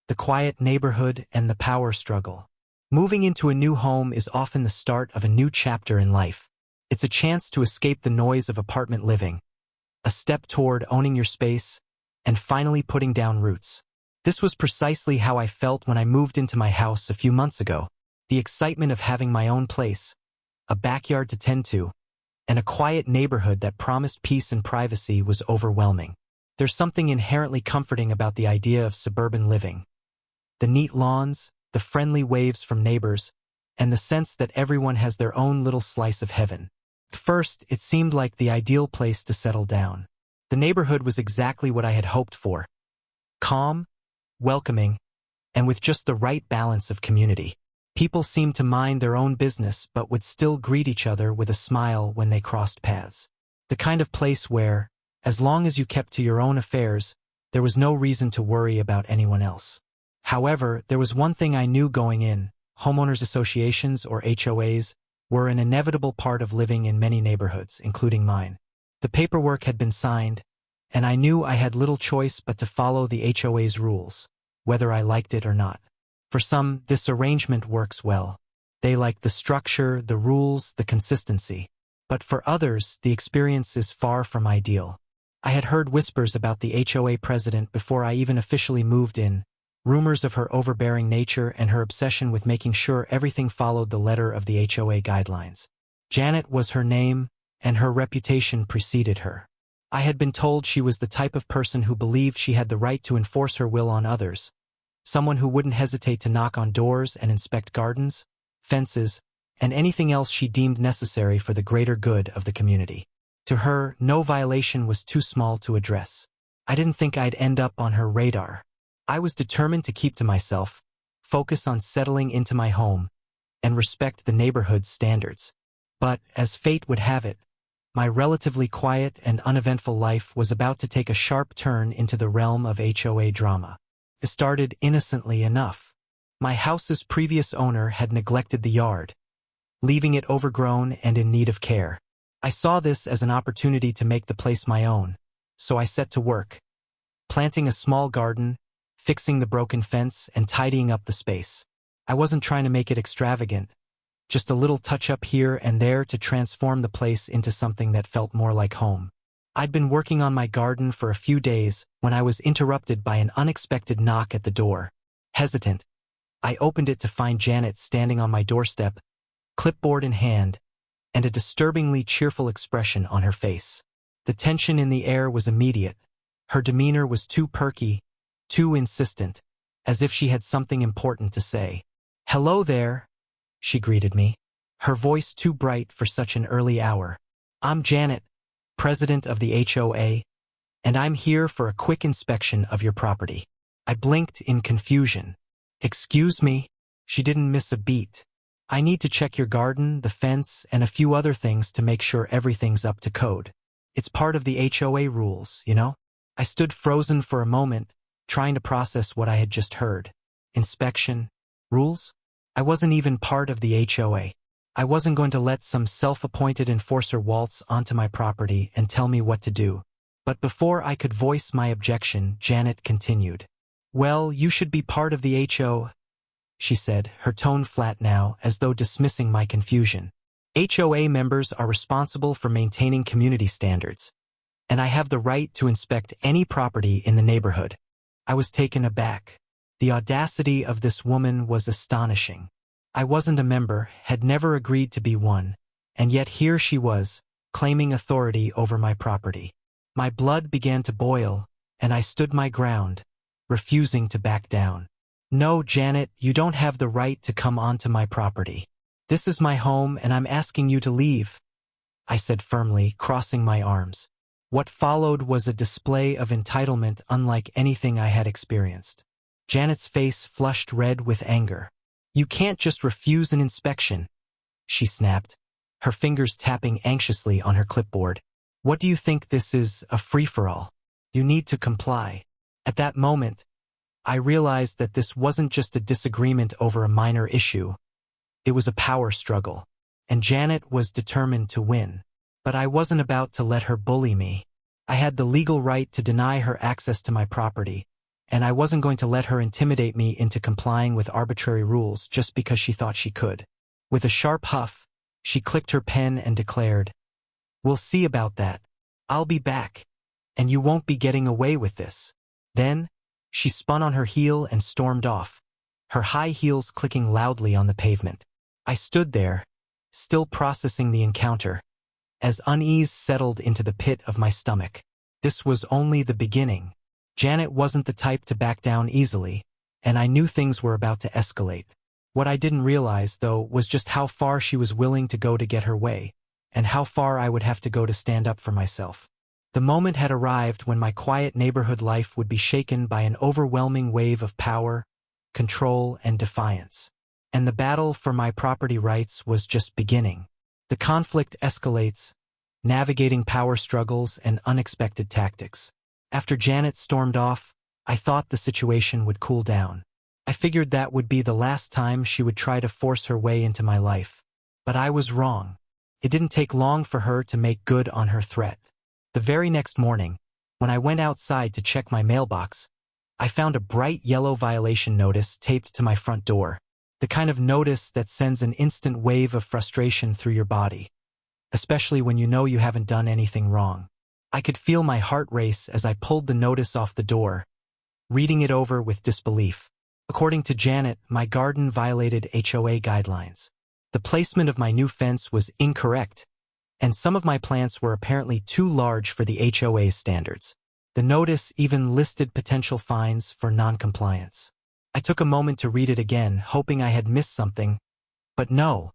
the quiet neighborhood, and the power struggle. Moving into a new home is often the start of a new chapter in life. It's a chance to escape the noise of apartment living, a step toward owning your space, and finally putting down roots. This was precisely how I felt when I moved into my house a few months ago. The excitement of having my own place, a backyard to tend to, and a quiet neighborhood that promised peace and privacy was overwhelming. There's something inherently comforting about the idea of suburban living. The neat lawns, the friendly waves from neighbors, and the sense that everyone has their own little slice of heaven. At first, it seemed like the ideal place to settle down. The neighborhood was exactly what I had hoped for. Calm, welcoming, and with just the right balance of community. People seemed to mind their own business but would still greet each other with a smile when they crossed paths. The kind of place where, as long as you kept to your own affairs, there was no reason to worry about anyone else. However, there was one thing I knew going in: homeowners associations, or HOAs, were an inevitable part of living in many neighborhoods, including mine. The paperwork had been signed, and I knew I had little choice but to follow the HOA's rules, whether I liked it or not. For some, this arrangement works well. They like the structure, the rules, the consistency. But for others, the experience is far from ideal. I had heard whispers about the HOA president before I even officially moved in, rumors of her overbearing nature and her obsession with making sure everything followed the letter of the HOA guidelines. Janet was her name, and her reputation preceded her. I had been told she was the type of person who believed she had the right to enforce her will on others, someone who wouldn't hesitate to knock on doors and inspect gardens, fences, and anything else she deemed necessary for the greater good of the community. To her, no violation was too small to address. I didn't think I'd end up on her radar. I was determined to keep to myself, focus on settling into my home, and respect the neighborhood's standards. But, as fate would have it, my relatively quiet and uneventful life was about to take a sharp turn into the realm of HOA drama. It started innocently enough. My house's previous owner had neglected the yard, leaving it overgrown and in need of care. I saw this as an opportunity to make the place my own, so I set to work, planting a small garden, fixing the broken fence, and tidying up the space. I wasn't trying to make it extravagant, just a little touch-up here and there to transform the place into something that felt more like home. I'd been working on my garden for a few days when I was interrupted by an unexpected knock at the door. Hesitant, I opened it to find Janet standing on my doorstep, clipboard in hand, and a disturbingly cheerful expression on her face. The tension in the air was immediate. Her demeanor was too perky, too insistent, as if she had something important to say. "Hello there," she greeted me, her voice too bright for such an early hour. "I'm Janet, president of the HOA, and I'm here for a quick inspection of your property." I blinked in confusion. "Excuse me?" She didn't miss a beat. "I need to check your garden, the fence, and a few other things to make sure everything's up to code. It's part of the HOA rules, you know?" I stood frozen for a moment, trying to process what I had just heard. Inspection? Rules? I wasn't even part of the HOA. I wasn't going to let some self-appointed enforcer waltz onto my property and tell me what to do. But before I could voice my objection, Janet continued. "Well, you should be part of the HOA," she said, her tone flat now, as though dismissing my confusion. "HOA members are responsible for maintaining community standards, and I have the right to inspect any property in the neighborhood." I was taken aback. The audacity of this woman was astonishing. I wasn't a member, had never agreed to be one, and yet here she was, claiming authority over my property. My blood began to boil, and I stood my ground, refusing to back down. "No, Janet, you don't have the right to come onto my property. This is my home, and I'm asking you to leave," I said firmly, crossing my arms. What followed was a display of entitlement unlike anything I had experienced. Janet's face flushed red with anger. "You can't just refuse an inspection," she snapped, her fingers tapping anxiously on her clipboard. "What do you think this is, a free-for-all? You need to comply." At that moment, I realized that this wasn't just a disagreement over a minor issue. It was a power struggle, and Janet was determined to win. But I wasn't about to let her bully me. I had the legal right to deny her access to my property, and I wasn't going to let her intimidate me into complying with arbitrary rules just because she thought she could. With a sharp huff, she clicked her pen and declared, "We'll see about that. I'll be back, and you won't be getting away with this." Then, she spun on her heel and stormed off, her high heels clicking loudly on the pavement. I stood there, still processing the encounter, as unease settled into the pit of my stomach. This was only the beginning. Janet wasn't the type to back down easily, and I knew things were about to escalate. What I didn't realize, though, was just how far she was willing to go to get her way, and how far I would have to go to stand up for myself. The moment had arrived when my quiet neighborhood life would be shaken by an overwhelming wave of power, control, and defiance. And the battle for my property rights was just beginning. The conflict escalates, navigating power struggles and unexpected tactics. After Janet stormed off, I thought the situation would cool down. I figured that would be the last time she would try to force her way into my life. But I was wrong. It didn't take long for her to make good on her threat. The very next morning, when I went outside to check my mailbox, I found a bright yellow violation notice taped to my front door. The kind of notice that sends an instant wave of frustration through your body, especially when you know you haven't done anything wrong. I could feel my heart race as I pulled the notice off the door, reading it over with disbelief. According to Janet, my garden violated HOA guidelines. The placement of my new fence was incorrect, and some of my plants were apparently too large for the HOA's standards. The notice even listed potential fines for non-compliance. I took a moment to read it again, hoping I had missed something, but no.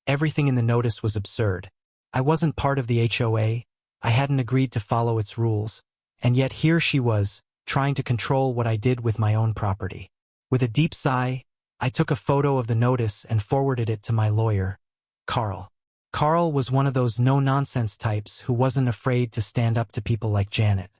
Everything in the notice was absurd. I wasn't part of the HOA, I hadn't agreed to follow its rules, and yet here she was, trying to control what I did with my own property. With a deep sigh, I took a photo of the notice and forwarded it to my lawyer, Carl. Carl was one of those no-nonsense types who wasn't afraid to stand up to people like Janet.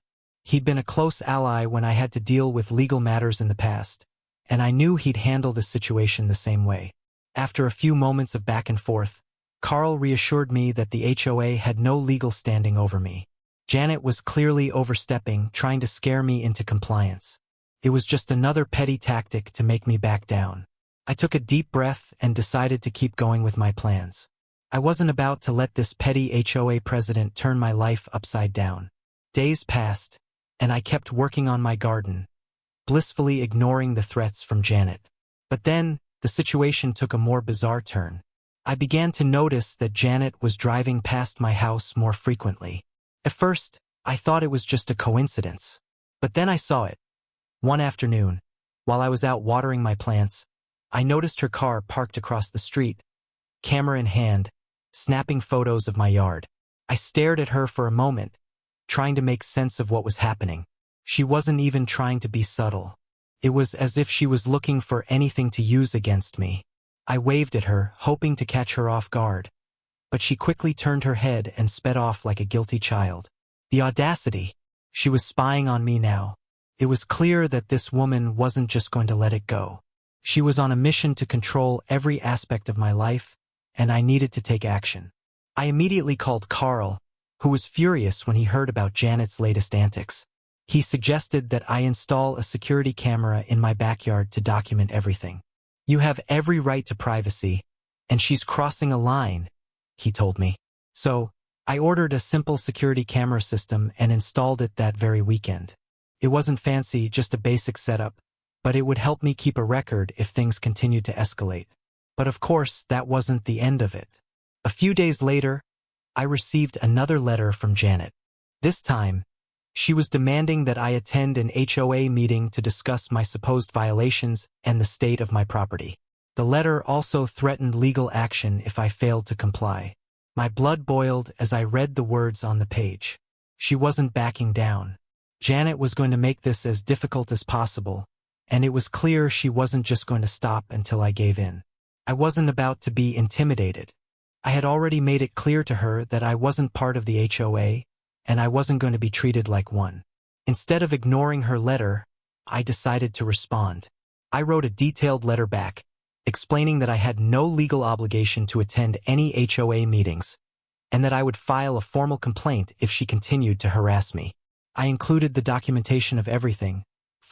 He'd been a close ally when I had to deal with legal matters in the past, and I knew he'd handle the situation the same way. After a few moments of back and forth, Carl reassured me that the HOA had no legal standing over me. Janet was clearly overstepping, trying to scare me into compliance. It was just another petty tactic to make me back down. I took a deep breath and decided to keep going with my plans. I wasn't about to let this petty HOA president turn my life upside down. Days passed, and I kept working on my garden, blissfully ignoring the threats from Janet. But then, the situation took a more bizarre turn. I began to notice that Janet was driving past my house more frequently. At first, I thought it was just a coincidence. But then I saw it. One afternoon, while I was out watering my plants, I noticed her car parked across the street, camera in hand, snapping photos of my yard. I stared at her for a moment, trying to make sense of what was happening. She wasn't even trying to be subtle. It was as if she was looking for anything to use against me. I waved at her, hoping to catch her off guard, but she quickly turned her head and sped off like a guilty child. The audacity! She was spying on me now. It was clear that this woman wasn't just going to let it go. She was on a mission to control every aspect of my life, and I needed to take action. I immediately called Carl, who was furious when he heard about Janet's latest antics. He suggested that I install a security camera in my backyard to document everything. "You have every right to privacy, and she's crossing a line," he told me. So, I ordered a simple security camera system and installed it that very weekend. It wasn't fancy, just a basic setup, but it would help me keep a record if things continued to escalate. But of course, that wasn't the end of it. A few days later, I received another letter from Janet. This time, she was demanding that I attend an HOA meeting to discuss my supposed violations and the state of my property. The letter also threatened legal action if I failed to comply. My blood boiled as I read the words on the page. She wasn't backing down. Janet was going to make this as difficult as possible, and it was clear she wasn't just going to stop until I gave in. I wasn't about to be intimidated. I had already made it clear to her that I wasn't part of the HOA, and I wasn't going to be treated like one. Instead of ignoring her letter, I decided to respond. I wrote a detailed letter back, explaining that I had no legal obligation to attend any HOA meetings, and that I would file a formal complaint if she continued to harass me. I included the documentation of everything,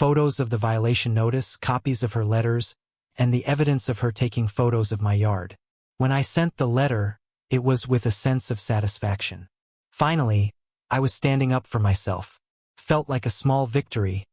photos of the violation notice, copies of her letters, and the evidence of her taking photos of my yard. When I sent the letter, it was with a sense of satisfaction. Finally, I was standing up for myself. Felt like a small victory,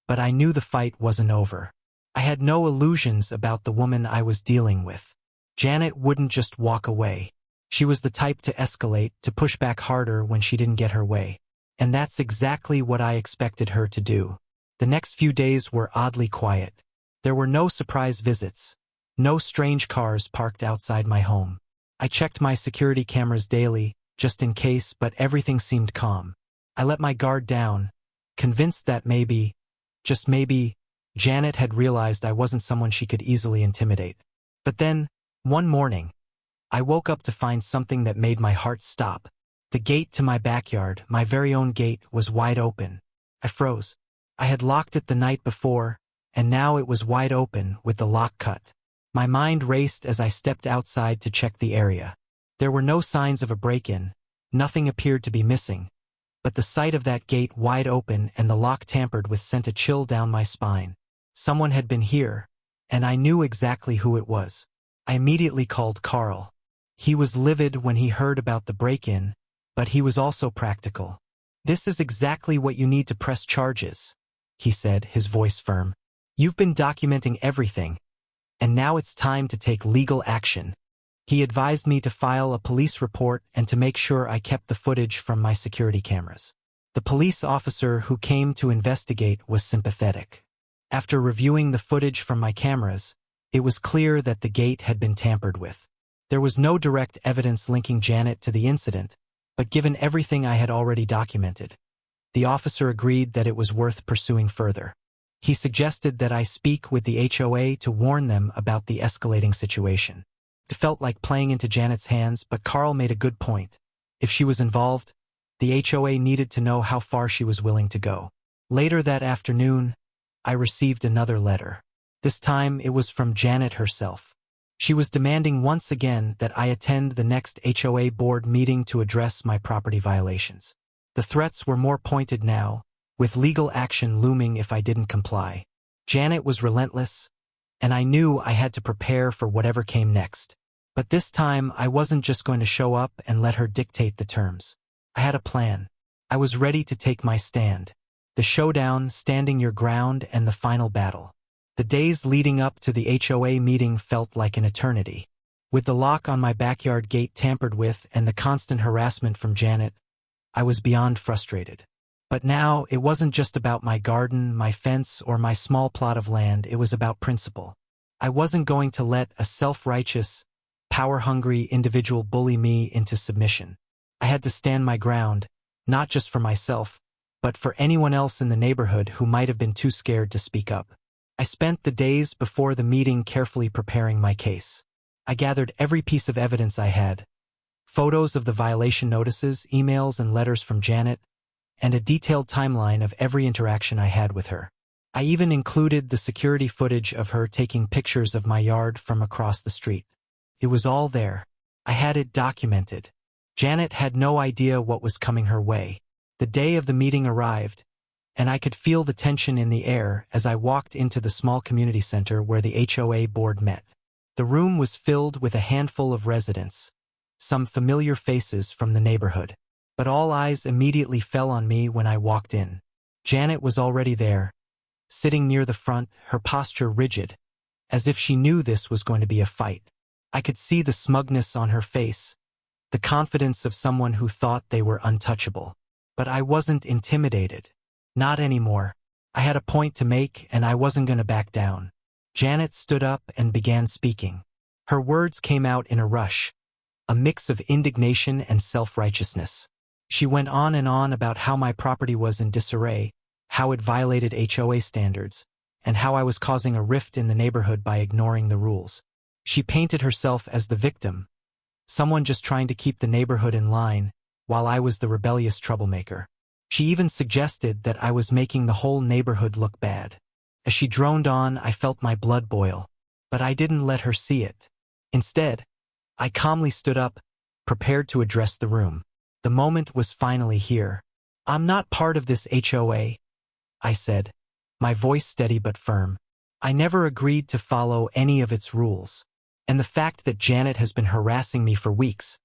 but I knew the fight wasn't over. I had no illusions about the woman I was dealing with. Janet wouldn't just walk away. She was the type to escalate, to push back harder when she didn't get her way. And that's exactly what I expected her to do. The next few days were oddly quiet. There were no surprise visits, no strange cars parked outside my home. I checked my security cameras daily, just in case, but everything seemed calm. I let my guard down, convinced that maybe, just maybe, Janet had realized I wasn't someone she could easily intimidate. But then, one morning, I woke up to find something that made my heart stop. The gate to my backyard, my very own gate, was wide open. I froze. I had locked it the night before, and now it was wide open with the lock cut. My mind raced as I stepped outside to check the area. There were no signs of a break-in. Nothing appeared to be missing. But the sight of that gate wide open and the lock tampered with sent a chill down my spine. Someone had been here, and I knew exactly who it was. I immediately called Carl. He was livid when he heard about the break-in, but he was also practical. "This is exactly what you need to press charges," he said, his voice firm. "You've been documenting everything, and now it's time to take legal action." He advised me to file a police report and to make sure I kept the footage from my security cameras. The police officer who came to investigate was sympathetic. After reviewing the footage from my cameras, it was clear that the gate had been tampered with. There was no direct evidence linking Janet to the incident, but given everything I had already documented, the officer agreed that it was worth pursuing further. He suggested that I speak with the HOA to warn them about the escalating situation. It felt like playing into Janet's hands, but Carl made a good point. If she was involved, the HOA needed to know how far she was willing to go. Later that afternoon, I received another letter. This time it was from Janet herself. She was demanding once again that I attend the next HOA board meeting to address my property violations. The threats were more pointed now, with legal action looming if I didn't comply. Janet was relentless, and I knew I had to prepare for whatever came next. But this time I wasn't just going to show up and let her dictate the terms. I had a plan. I was ready to take my stand. The showdown, standing your ground, and the final battle. The days leading up to the HOA meeting felt like an eternity. With the lock on my backyard gate tampered with and the constant harassment from Janet, I was beyond frustrated. But now it wasn't just about my garden, my fence, or my small plot of land. It was about principle. I wasn't going to let a self-righteous, power-hungry individual bully me into submission. I had to stand my ground, not just for myself, but for anyone else in the neighborhood who might have been too scared to speak up. I spent the days before the meeting carefully preparing my case. I gathered every piece of evidence I had, photos of the violation notices, emails and letters from Janet, and a detailed timeline of every interaction I had with her. I even included the security footage of her taking pictures of my yard from across the street. It was all there. I had it documented. Janet had no idea what was coming her way. The day of the meeting arrived, and I could feel the tension in the air as I walked into the small community center where the HOA board met. The room was filled with a handful of residents, some familiar faces from the neighborhood. But all eyes immediately fell on me when I walked in. Janet was already there, sitting near the front, her posture rigid, as if she knew this was going to be a fight. I could see the smugness on her face, the confidence of someone who thought they were untouchable. But I wasn't intimidated. Not anymore. I had a point to make, and I wasn't going to back down. Janet stood up and began speaking. Her words came out in a rush, a mix of indignation and self-righteousness. She went on and on about how my property was in disarray, how it violated HOA standards, and how I was causing a rift in the neighborhood by ignoring the rules. She painted herself as the victim, someone just trying to keep the neighborhood in line, while I was the rebellious troublemaker. She even suggested that I was making the whole neighborhood look bad. As she droned on, I felt my blood boil, but I didn't let her see it. Instead, I calmly stood up, prepared to address the room. The moment was finally here. "I'm not part of this HOA," I said, my voice steady but firm. I never agreed to follow any of its rules. And the fact that Janet has been harassing me for weeks,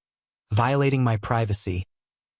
violating my privacy,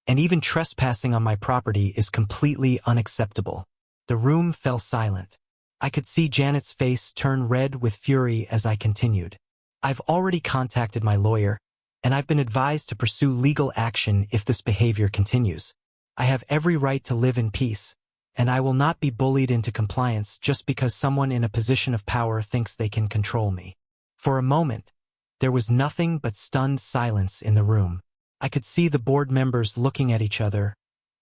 and even trespassing on my property is completely unacceptable. The room fell silent. I could see Janet's face turn red with fury as I continued. I've already contacted my lawyer, and I've been advised to pursue legal action if this behavior continues. I have every right to live in peace, and I will not be bullied into compliance just because someone in a position of power thinks they can control me. For a moment, there was nothing but stunned silence in the room. I could see the board members looking at each other,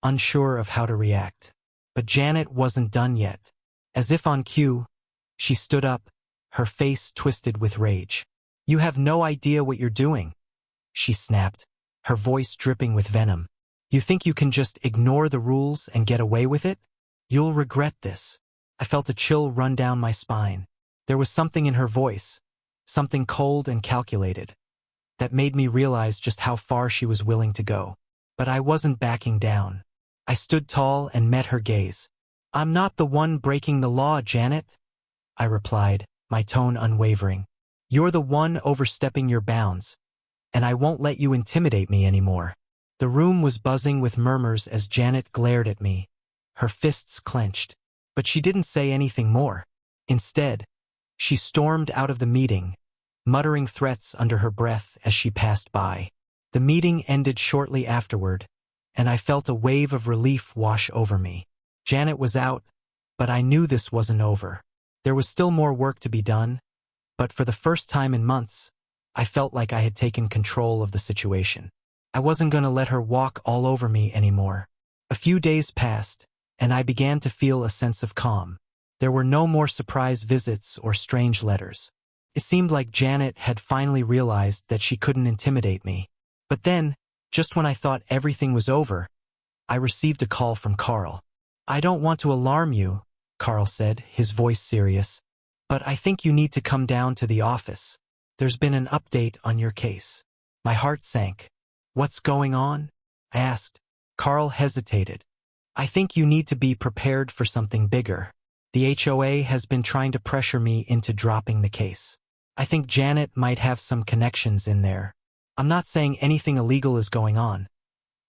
unsure of how to react. But Janet wasn't done yet. As if on cue, she stood up, her face twisted with rage. "You have no idea what you're doing," she snapped, her voice dripping with venom. "You think you can just ignore the rules and get away with it? You'll regret this." I felt a chill run down my spine. There was something in her voice, something cold and calculated, that made me realize just how far she was willing to go. But I wasn't backing down. I stood tall and met her gaze. "I'm not the one breaking the law, Janet," I replied, my tone unwavering. "You're the one overstepping your bounds, and I won't let you intimidate me anymore." The room was buzzing with murmurs as Janet glared at me, her fists clenched. But she didn't say anything more. Instead, she stormed out of the meeting, muttering threats under her breath as she passed by. The meeting ended shortly afterward, and I felt a wave of relief wash over me. Janet was out, but I knew this wasn't over. There was still more work to be done, but for the first time in months, I felt like I had taken control of the situation. I wasn't going to let her walk all over me anymore. A few days passed, and I began to feel a sense of calm. There were no more surprise visits or strange letters. It seemed like Janet had finally realized that she couldn't intimidate me. But then, just when I thought everything was over, I received a call from Carl. "I don't want to alarm you," Carl said, his voice serious, "but I think you need to come down to the office. There's been an update on your case." My heart sank. "What's going on?" I asked. Carl hesitated. "I think you need to be prepared for something bigger. The HOA has been trying to pressure me into dropping the case. I think Janet might have some connections in there. I'm not saying anything illegal is going on,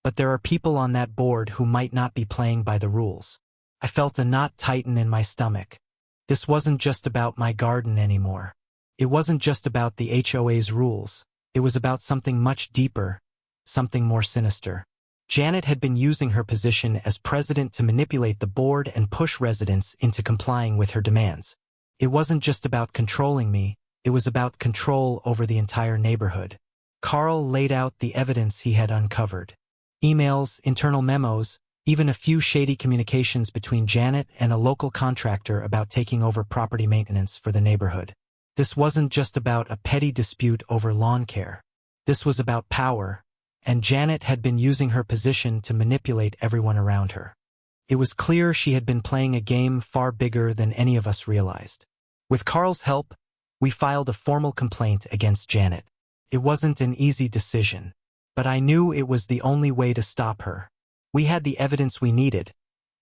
but there are people on that board who might not be playing by the rules." I felt a knot tighten in my stomach. This wasn't just about my garden anymore. It wasn't just about the HOA's rules. It was about something much deeper, something more sinister. Janet had been using her position as president to manipulate the board and push residents into complying with her demands. It wasn't just about controlling me, it was about control over the entire neighborhood. Carl laid out the evidence he had uncovered. Emails, internal memos, even a few shady communications between Janet and a local contractor about taking over property maintenance for the neighborhood. This wasn't just about a petty dispute over lawn care. This was about power, and Janet had been using her position to manipulate everyone around her. It was clear she had been playing a game far bigger than any of us realized. With Carl's help, we filed a formal complaint against Janet. It wasn't an easy decision, but I knew it was the only way to stop her. We had the evidence we needed,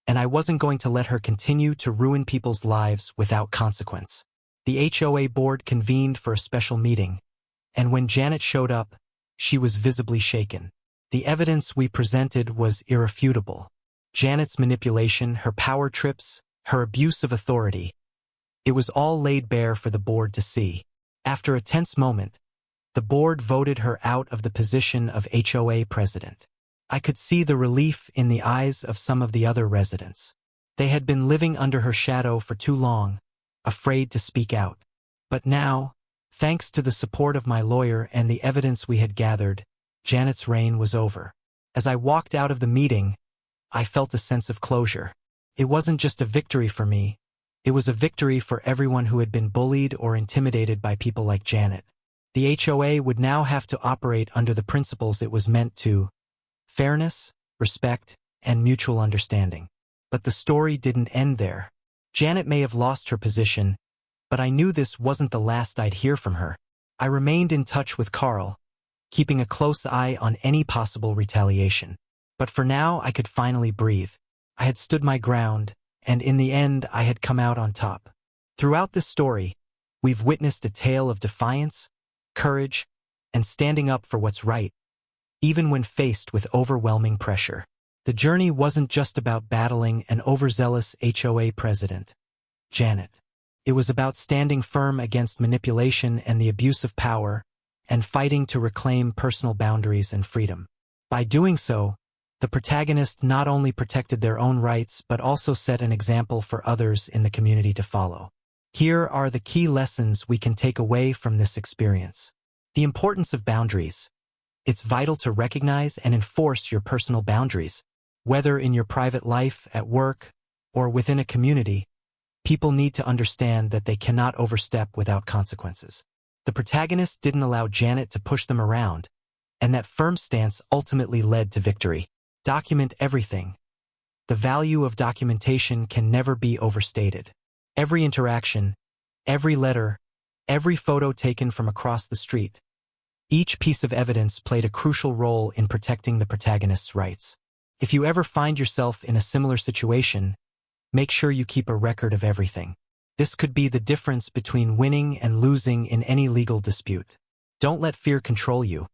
and I wasn't going to let her continue to ruin people's lives without consequence. The HOA board convened for a special meeting, and when Janet showed up, she was visibly shaken. The evidence we presented was irrefutable. Janet's manipulation, her power trips, her abuse of authority. It was all laid bare for the board to see. After a tense moment, the board voted her out of the position of HOA president. I could see the relief in the eyes of some of the other residents. They had been living under her shadow for too long, afraid to speak out. But now, thanks to the support of my lawyer and the evidence we had gathered, Janet's reign was over. As I walked out of the meeting, I felt a sense of closure. It wasn't just a victory for me, it was a victory for everyone who had been bullied or intimidated by people like Janet. The HOA would now have to operate under the principles it was meant to: fairness, respect, and mutual understanding. But the story didn't end there. Janet may have lost her position, but I knew this wasn't the last I'd hear from her. I remained in touch with Carl, keeping a close eye on any possible retaliation. But for now, I could finally breathe. I had stood my ground, and in the end I had come out on top. Throughout this story, we've witnessed a tale of defiance, courage, and standing up for what's right, even when faced with overwhelming pressure. The journey wasn't just about battling an overzealous HOA president, Janet. It was about standing firm against manipulation and the abuse of power, and fighting to reclaim personal boundaries and freedom. By doing so, the protagonist not only protected their own rights but also set an example for others in the community to follow. Here are the key lessons we can take away from this experience. The importance of boundaries. It's vital to recognize and enforce your personal boundaries. Whether in your private life, at work, or within a community, people need to understand that they cannot overstep without consequences. The protagonist didn't allow Janet to push them around, and that firm stance ultimately led to victory. Document everything. The value of documentation can never be overstated. Every interaction, every letter, every photo taken from across the street, each piece of evidence played a crucial role in protecting the protagonist's rights. If you ever find yourself in a similar situation, make sure you keep a record of everything. This could be the difference between winning and losing in any legal dispute. Don't let fear control you.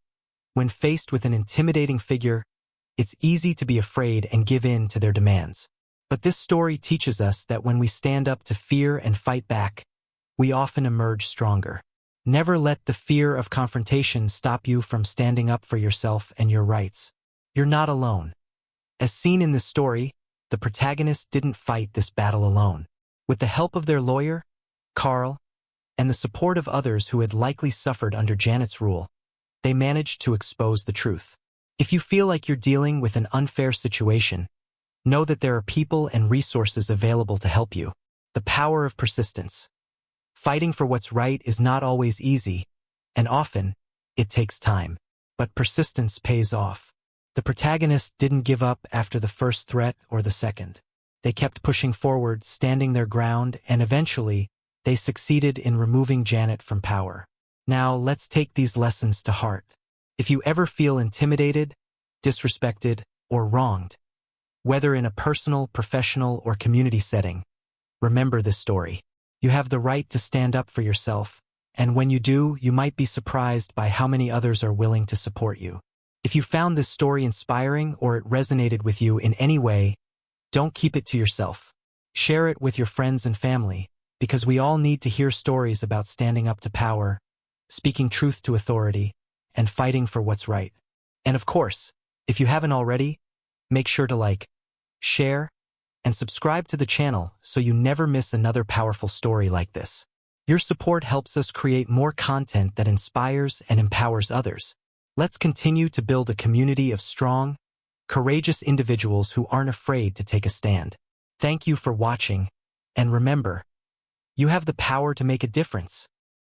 When faced with an intimidating figure, it's easy to be afraid and give in to their demands. But this story teaches us that when we stand up to fear and fight back, we often emerge stronger. Never let the fear of confrontation stop you from standing up for yourself and your rights. You're not alone. As seen in this story, the protagonist didn't fight this battle alone. With the help of their lawyer, Carl, and the support of others who had likely suffered under Janet's rule, they managed to expose the truth. If you feel like you're dealing with an unfair situation, know that there are people and resources available to help you. The power of persistence. Fighting for what's right is not always easy, and often, it takes time. But persistence pays off. The protagonist didn't give up after the first threat or the second. They kept pushing forward, standing their ground, and eventually, they succeeded in removing Janet from power. Now, let's take these lessons to heart. If you ever feel intimidated, disrespected, or wronged, whether in a personal, professional, or community setting, remember this story. You have the right to stand up for yourself, and when you do, you might be surprised by how many others are willing to support you. If you found this story inspiring or it resonated with you in any way, don't keep it to yourself. Share it with your friends and family, because we all need to hear stories about standing up to power, speaking truth to authority, and fighting for what's right. And of course, if you haven't already, make sure to like, share, and subscribe to the channel so you never miss another powerful story like this. Your support helps us create more content that inspires and empowers others. Let's continue to build a community of strong, courageous individuals who aren't afraid to take a stand. Thank you for watching, and remember, you have the power to make a difference.